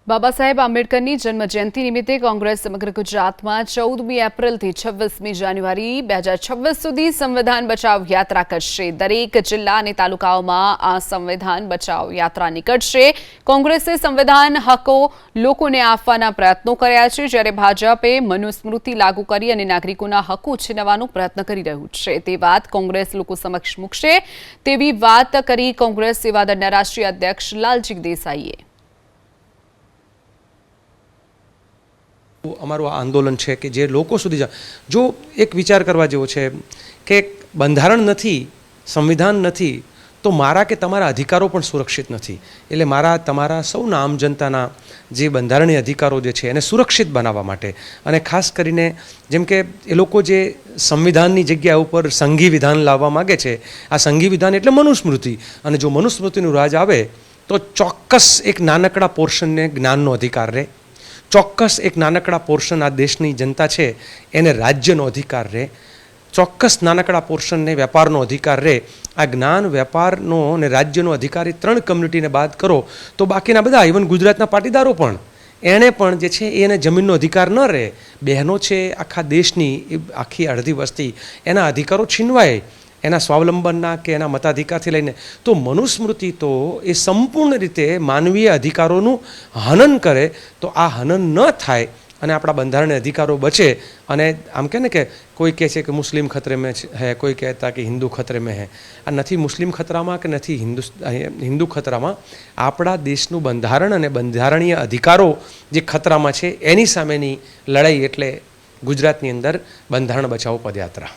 બાબા સાહેબ આંબેડકરની જન્મજયંતિ નિમિત્તે કોંગ્રેસ સમગ્ર ગુજરાતમાં 14મી એપ્રિલથી 26મી જાન્યુઆરી 2026 સુધી સંવિધાન બચાવ યાત્રા કરશે। દરેક જિલ્લા અને તાલુકાઓમાં આ સંવિધાન બચાવ યાત્રા નીકળશે। કોંગ્રેસે સંવિધાન હકો લોકોને આપવાના પ્રયત્નો કર્યા છે, જ્યારે ભાજપે મનુસ્મૃતિ લાગુ કરી અને નાગરિકોના હકો છીનવવાનો પ્રયત્ન કરી રહ્યું છે। તે વાત કોંગ્રેસ લોકો સમક્ષ મૂકશે તેવી વાત કરી કોંગ્રેસ સેવા દળના રાષ્ટ્રીય અધ્યક્ષ લાલજી દેસાઈએ। અમારું આંદોલન છે કે જે લોકો સુધી જો એક વિચાર કરવા જેવો છે કે બંધારણ નથી, સંવિધાન નથી તો મારા કે તમારા અધિકારો પણ સુરક્ષિત નથી। એટલે મારા તમારા સૌના આમ જનતાના જે બંધારણીય અધિકારો જે છે એને સુરક્ષિત બનાવવા માટે અને ખાસ કરીને જેમ કે એ લોકો જે સંવિધાનની જગ્યા ઉપર સંઘી વિધાન લાવવા માગે છે, આ સંઘી વિધાન એટલે મનુસ્મૃતિ, અને જો મનુસ્મૃતિનું રાજ આવે તો ચોક્કસ એક નાનકડા પોર્શનને જ્ઞાનનો અધિકાર રહે, ચોક્કસ એક નાનકડા પોર્શન આ દેશની જનતા છે એને રાજ્યનો અધિકાર રહે, ચોક્કસ નાનકડા પોર્શનને વેપારનો અધિકાર રહે। આ જ્ઞાન, વેપારનો અને રાજ્યનો અધિકાર એ ત્રણ કમ્યુનિટીને બાદ કરો તો બાકીના બધા ઇવન ગુજરાતના પાટીદારો પણ એણે પણ જે છે એને જમીનનો અધિકાર ન રહે। બહેનો છે આખા દેશની, આખી અડધી વસ્તી, એના અધિકારો છીનવાય એના સ્વાવલંબનના કે એના મતાધિકારથી લઈને। તો મનુસ્મૃતિ તો એ સંપૂર્ણ રીતે માનવીય અધિકારોનું હનન કરે, તો આ હનન ન થાય અને આપણા બંધારણીય અધિકારો બચે। અને આમ કહે ને કે કોઈ કહે છે કે મુસ્લિમ ખતરે મેં હૈ, કોઈ કહેતા કે હિન્દુ ખતરે મેં હૈ। આ નથી મુસ્લિમ ખતરામાં કે નથી હિન્દુ ખતરામાં, આપણા દેશનું બંધારણ અને બંધારણીય અધિકારો જે ખતરામાં છે એની સામેની લડાઈ એટલે ગુજરાતની અંદર બંધારણ બચાવો પદયાત્રા।